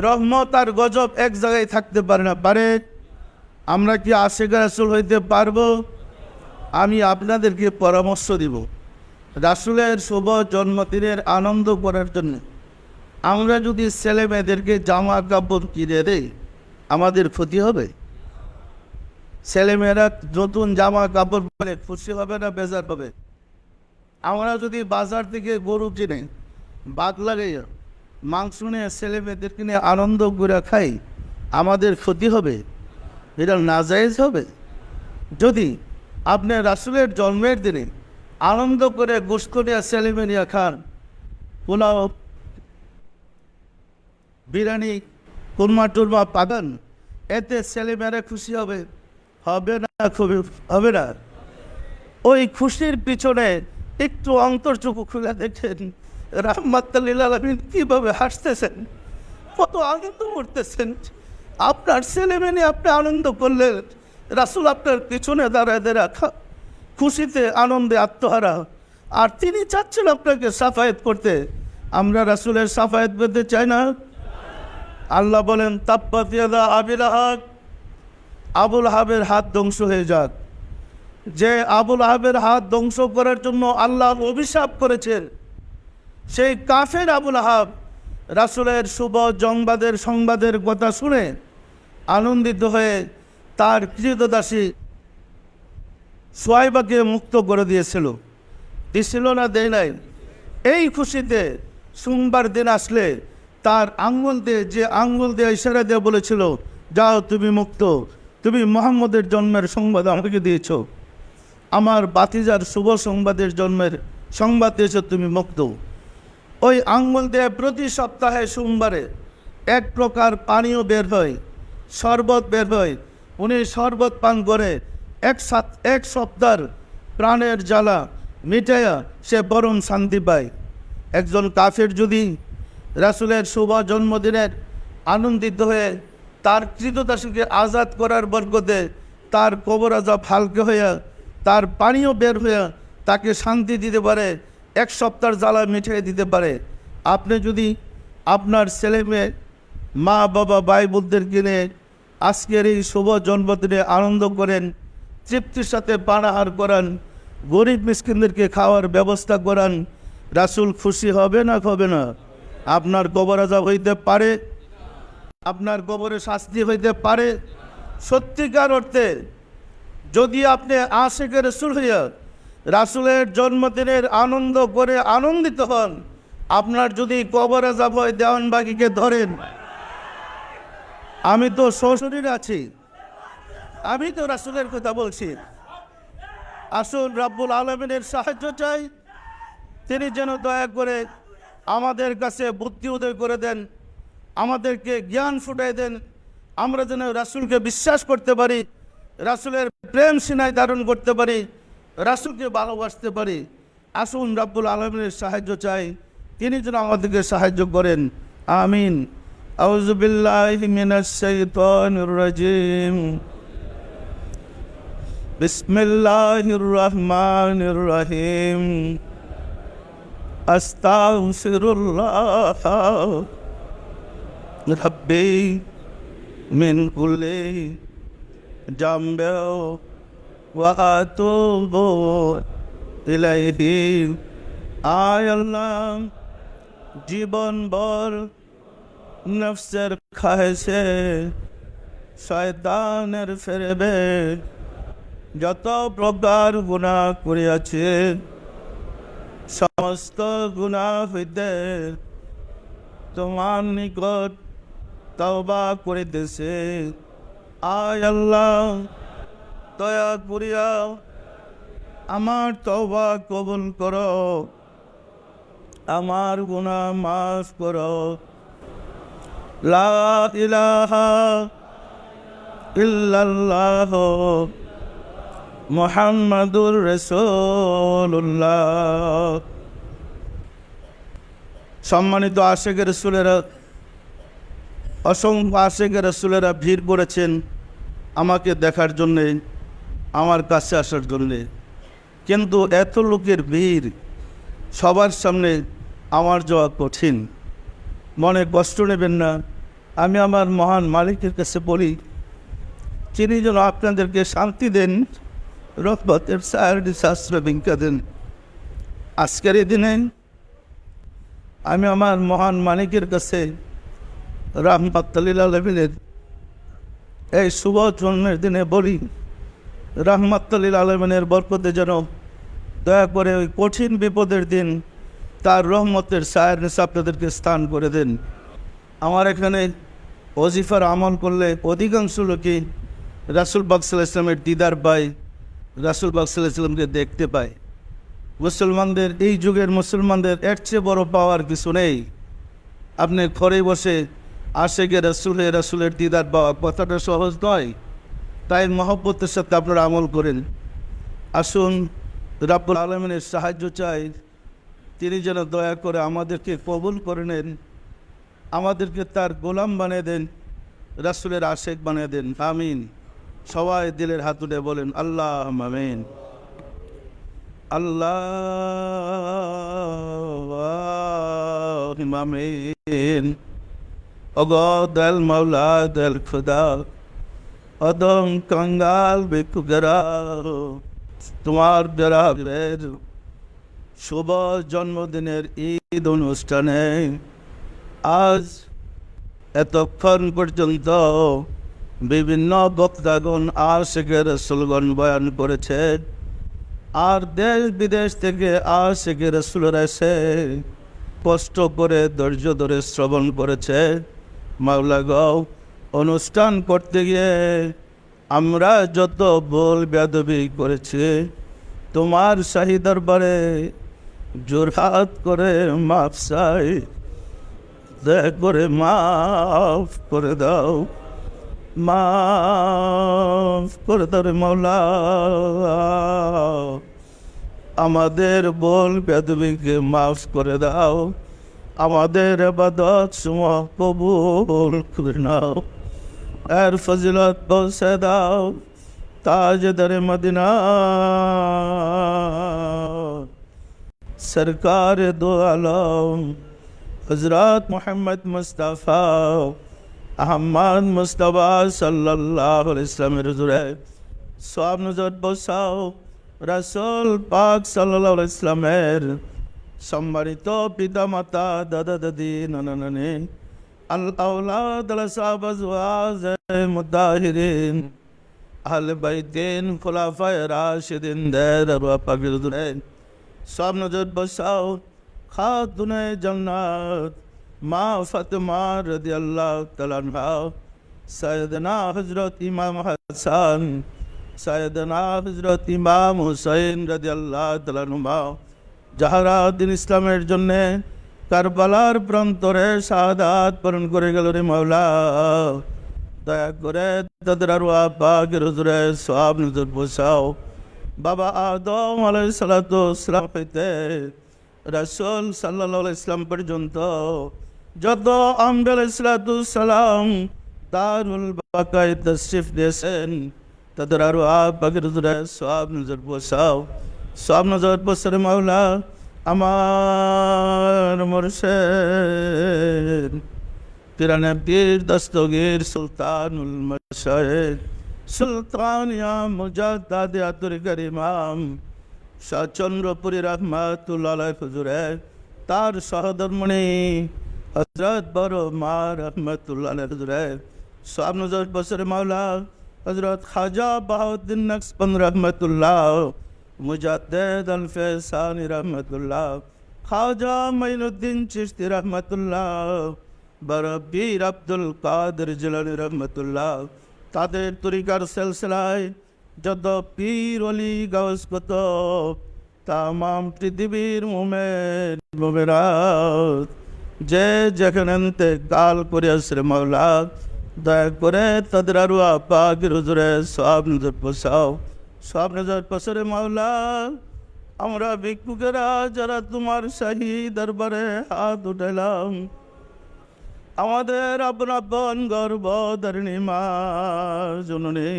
রহমত আর গজব এক জায়গায় থাকতে পারে না। পারে? আমরা কি আশিক রাসূল হইতে পারবো? আমি আপনাদেরকে পরামর্শ দিব, রাসূলের শুভ জন্মদিনের আনন্দ করার জন্য আমরা যদি ছেলে মেয়েদেরকে জামা কাপড় কিনে দেই, আমাদের ক্ষতি হবে? ছেলেমেয়েরা নতুন জামা কাপড় পরে খুশি হবে না বেজার হবে? আমরা যদি বাজার থেকে গরু কিনে বাদ লাগাই মাংস নিয়ে ছেলে মেয়েদেরকে নিয়ে আনন্দ করে খাই, আমাদের ক্ষতি হবে? এটা নাজায়েজ হবে। যদি আপনি রাসূলের জন্মের দিনে আনন্দ করে গোশত নিয়ে ছেলে মেয়ে নিয়ে খান, পোলাও, বিরিয়ানি, কুরমা টুরমা পাবেন, এতে ছেলেমেয়েরা খুশি হবে? হবে না? খুবই হবে না? ওই খুশির পিছনে একটু অন্তর্চক্ষু খুলে দেখেন রাহমাতুল লিল আলামিন কীভাবে হাসতেছেন, কত আনন্দ করতেছেন। আপনার ছেলে মেয়ে আপনি আনন্দ করলেন, রাসূল আপনার পিছনে দাঁড়ায় দাঁড়ায় খুশিতে আনন্দে আত্মহারা, আর তিনি চাচ্ছেন আপনাকে সাফায়েত করতে। আমরা রাসূলের সাফায়েত পেতে চাই না? আল্লাহ বলেন তাব্বাত ইয়াদা আবি লাহাব, আবুল আহাবের হাত ধ্বংস হয়ে যাক। যে আবুল আহাবের হাত ধ্বংস করার জন্য আল্লাহ অভিশাপ করেছেন, সেই কাফের আবুল আহাব রাসূলের শুভ সংবাদের কথা শুনে আনন্দিত হয়ে তার কৃতদাসী সুয়াইবাকে মুক্ত করে দিয়েছিল না দেয় নাই? এই খুশিতে সোমবার দিন আসলে তার আঙ্গুল দিয়ে ইশারা দিয়ে বলেছিল, যাও তুমি মুক্ত, তুমি মুহাম্মদের জন্মের সংবাদ আমাকে দিয়েছ, আমার বাতিজার শুভ জন্মের সংবাদ দিয়েছ, তুমি মুক্ত। ওই আঙ্গুল দিয়ে প্রতি সপ্তাহে সোমবারে এক প্রকার পানীয় বের হয়, শরবত বের হয়। উনি শরবত পান করে এক সপ্তাহের প্রাণের জ্বালা মিটাইয়া সে পরম শান্তি পায়। একজন কাফের যদি রাসূলের শুভ জন্মদিনের আনন্দিত হয়ে তার কৃতদাসীকে আজাদ করার বরকতে তার কবর আযাব হালকা হইয়া তার পানীয় বের হইয়া তাকে শান্তি দিতে পারে, এক সপ্তাহের জ্বালা মিটিয়ে দিতে পারে, আপনি যদি আপনার ছেলে মেয়ে, মা বাবা, ভাই বোনদের কিনে আজকের এই শুভ জন্মদিনে আনন্দ করেন, তৃপ্তির সাথে পানাহার করান, গরিব মিসকিনদেরকে খাওয়ার ব্যবস্থা করান, রাসূল খুশি হবে না হবে না? আপনার কবর আযাব হইতে পারে, আপনার কবরে শাস্তি হইতে পারে। সত্যিকার অর্থে যদি আপনি আশিকে রাসূল হইয়া রাসূলের জন্মদিনের আনন্দ করে আনন্দিত হন, আপনার যদি কবর আযাব হয় দেওয়ানবাগিকে ধরেন। আমি তো শ্বশুরে আছি, আমি তো রাসূলের কথা বলছি। আসুন রব্বুল আলামিনের সাহায্য চাই, তিনি যেন দয়া করে আমাদের কাছে বুদ্ধি উদয় করে দেন, আমাদেরকে জ্ঞান ফুটাই দেন, আমরা যেন রাসূলকে বিশ্বাস করতে পারি, রাসূলের প্রেম সিনায় ধারণ করতে পারি, রাসূলকে ভালোবাসতে পারি। আসুন রব্বুল আলামিনের সাহায্য চাই, তিনি যেন আমাদেরকে সাহায্য করেন। আমিন। আউযু বিল্লাহি মিনাশ শাইতানির রাজিম। বিসমিল্লাহির রহমানির রহিম। আস্তাগফিরুল্লাহ রাব্বি মিন কুল্লি জামবে ওয়া আতুবু ইলাইহি। আয় আল্লাহ, জীবনভর নফসের খায়েশে শয়তানের ফেরবে যত প্রকার গুনাহ করিয়াছে, সমস্ত গুনাহ হইতে তোমার নিকট তওবা করিতেছে। আয় আল্লাহ, দয়া করিয়া আমার তওবা কবুল করো, আমার গুনাহ মাফ করো। লা ইলাহা ইল্লাল্লাহ মুহাম্মাদুর রাসূলুল্লাহ। সম্মানিত আশিকে রাসূলেরা, অসংখ্য আশিকে রাসূলেরা ভিড় করেছেন আমাকে দেখার জন্যে, আমার কাছে আসার জন্যে, কিন্তু এত লোকের ভিড় সবার সামনে আমার যাওয়া কঠিন। মনে কষ্ট নেবেন না, আমি আমার মহান মালিকের কাছে বলি, তিনি যেন আপনাদেরকে শান্তি দেন, রহমতের ছায়ার আশ্রয় ভিক্ষা দেন। আজকের এই দিনে আমি আমার মহান মালিকের কাছে রাহমাতুল লিল আলামিনের এই শুভ জন্মের দিনে বলি, রাহমাতুল লিল আলামিনের বরকতে যেন দয়া করে ওই কঠিন বিপদের দিন তার রহমতের ছায়ার নিচে আপনাদেরকে স্থান করে দেন। আমার এখানে ওজিফার আমল করলে অধিকাংশ লোকই রাসূল পাক সাল্লাল্লাহু আলাইহি ওয়াসাল্লামের দিদার পায়, রাসূল পাক সাল্লাল্লাহু আলাইহি ওয়াসাল্লামকে দেখতে পায়। মুসলমানদের এই যুগের মুসলমানদের এর চেয়ে বড় পাওয়ার কিছু নেই। আপনি ঘরে বসে আশেকে রাসূলের দিদার পাওয়া কথাটা সহজ নয়। তাই মহব্বতের সাথে আপনারা আমল করেন। আসুন রাব্বুল আলামিনের সাহায্য চাই, তিনি যেন দয়া করে আমাদেরকে কবুল করে নেন, আমাদেরকে তার গোলাম বানিয়ে দেন, রাসূলের আশেক বানিয়ে দেন। আমিন। সবাই দিলের হাত উঠে বলেন আল্লাহ আমিন। আল্লাহ আমিন। ওগো দয়াল মাওলা, দয়াল খুদা, অদম কঙ্গাল বেকুগরা, তোমার বেরাবের শুভ জন্মদিনের ঈদ অনুষ্ঠানে আজ এতক্ষণ পর্যন্ত বিভিন্ন বক্তাগণ আশিকে রাসূলগণ বয়ান করেছে, আর দেশ বিদেশ থেকে আশিকে রাসূলরা এসে কষ্ট করে ধৈর্য ধরে শ্রবণ করেছে। মাওলা গো, অনুষ্ঠান করতে গিয়ে আমরা যত ভুল বেয়াদবি করেছি তোমার শাহী দরবারে জোরহাত করে মাফ চাই, দয়া করে মাফ করে দাও, মাফ করে দাও রে মাওলা। আমাদের ভুল বেয়াদবিকে মাফ করে দাও, আমাদের ইবাদত সমূহ কবুল করে নাও, এর ফজিলত পৌঁছে দাও তাজদারে মদিনা সরকার দো আলম হযরত মুহাম্মদ মুস্তাফা আহমদ মুস্তাফা সাল্লাল্লাহু আলাইহি ওয়াসাল্লামের হুজুরে সওয়াব নজর বসাও। রাসূল পাক সাল্লাল্লাহু আলাইহি ওয়াসাল্লামের সম্মানিত পিতা মাতা, দাদা দাদি, নানা নানি, আল আওলাদ আল সাহাবা আজওয়াজ মুতাহিরিন, আহলে বাইতিন, খুলাফায়ে রাশিদিন দের পাকের হুজুরে সওয়াব নজর বসাও। খাতুনে জান্নাত মা ফাতেমা রাদিয়াল্লাহু তাআলা আনহা, সাইয়েদনা হযরত ইমাম হাসান, সাইয়েদনা হযরত ইমাম হুসাইন রাদিয়াল্লাহু তাআলা আনহুমা, যাহারা দিন ইসলামের জন্য কারবালার প্রান্তরে শাহাদাত বরণ করে গেল রে মাওলা, দয়া করে তাদের আরওয়াহ পাকের হুজুরে সওয়াব নজর বসাও। বাবা আদম আলাইহিস সালাতু ওয়াস সালাম হইতে রাসূল সাল্লাল্লাহু আলাইহি ওয়াসাল্লাম পর্যন্ত যত আম্বিয়া আলাইহিস সালাতু ওয়াস সালাম দারুল বাকায়ে তাশরিফ দিয়েছেন, তাদের আরওয়াহ পাকের হুজুরে সওয়াব নজর বসাও। সওয়াব নজর বসারে মাওলা, আমার মুর্শিদ পিরানে পীর দস্তগীর সুলতানুল মাশায়েখ সুলতানিয়া মুজাদ্দাদিয়াতুল করিমাম শাহ চন্দ্রপুরী রহমাতুল্লাহ আলাইহি হুজুরে তার সহধর্মণি হযরত বড় মা রহমাতুল্লাহ আলাইহি হুজুরে সওয়াব নজর বসারে মাওলা, হযরত খাজা বাহাউদ্দিন নকশবন্দ রহমাতুল্লাহ, মুজাদ্দিদ আল ফেসানি রহমাতুল্লাহ, খাজা মাইনুদ্দিন চিশতি রহমাতুল্লাহ, বড় পীর আব্দুল কাদের জিলানী রহমাতুল্লাহ, তাদের তরিকার সিলসিলায় যত পীর ওলি গাউস কুতুব তামাম পৃথিবীর মুমিনাত যে যেখানে ইন্তেকাল করিয়াছে রে মাওলা, দয়া করে তাদের আরওয়াহ পাকের হুজুরে সওয়াব নজর বসাও। সওয়াব নজর বসারে মাওলা, আমরা ভিক্ষুকেরা যারা তোমার শাহী দরবারে হাত উঠাইলাম, আমাদের আপন আপন গর্ভধারিণী মা জননী,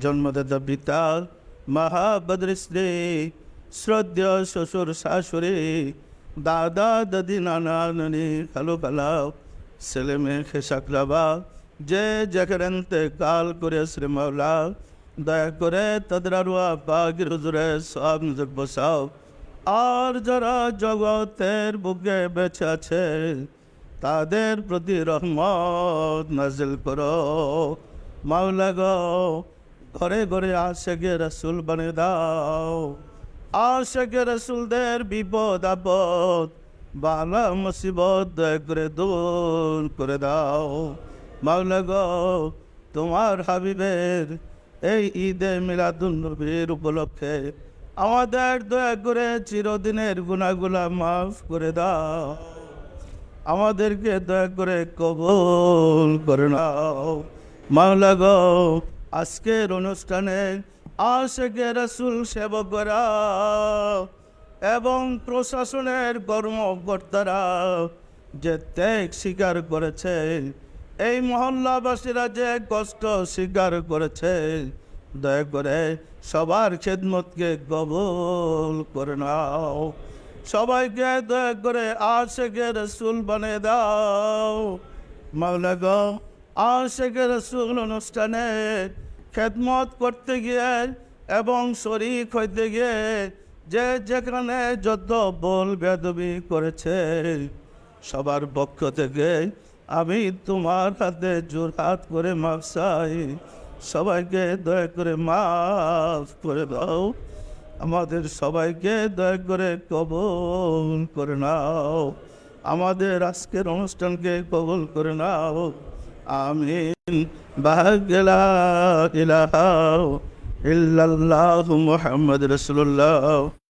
জন্মদাতা পিতা, মহাবদ্র স্ত্রী, শ্রদ্ধেয় শ্বশুর শাশুড়ি, দাদা দাদি, নানা নানি, খালু খালা, ছেলে মেয়ে খেসাকরাবা যে যেখানে ইন্তেকাল করেছে রে মাওলা, দয়া করে তাদের আরওয়াহ পাকের হুজুরে সওয়াব নজর বসাও। আর যারা জগতের বুকে বেঁচে আছে তাদের প্রতি রহমত নাজিল করো মাওলা গো। ঘরে ঘরে আশিকে রাসূল বানিয়ে দাও, আশিকে রাসূলদের বিপদ আপদ বালা মুসিবত দয়া করে দূর করে দাও মাওলা গো। তোমার হাবিবের এই ঈদে মিলাদুন নবীর উপলক্ষে আমাদের দয়া করে চিরদিনের গুনাহগুলা মাফ করে দাও, আমাদেরকে দয়া করে কবুল করে নাও। মাওলা গো, আজকের অনুষ্ঠানে আশিকে রাসূল সেবকরা এবং প্রশাসনের কর্মকর্তারা যে ত্যাগ স্বীকার করেছে, এই মহল্লাবাসীরা যে কষ্ট স্বীকার করেছে, দয়া করে সবার খেদমতকে কবুল করে নাও। সবাইকে দয়া করে আশিকে রাসূল বানিয়ে দাও। মাওলা গো, আশিকে রাসূল অনুষ্ঠানে খেদমত করতে গিয়ে এবং শরীক হইতে গিয়ে যে যেখানে যত বল বেদবি করেছে, সবার পক্ষ থেকে আমি তোমার হাতে জোরহাত করে মাফ চাই। সবাইকে দয়া করে মাফ করে দাও, আমাদের সবাইকে দয়া করে কবুল করে নাও, আমাদের আজকের অনুষ্ঠানকে কবুল করে নাও। আমিন। বাহাগলা ইলাহা ইল্লাল্লাহু মুহাম্মাদুর রাসূলুল্লাহ।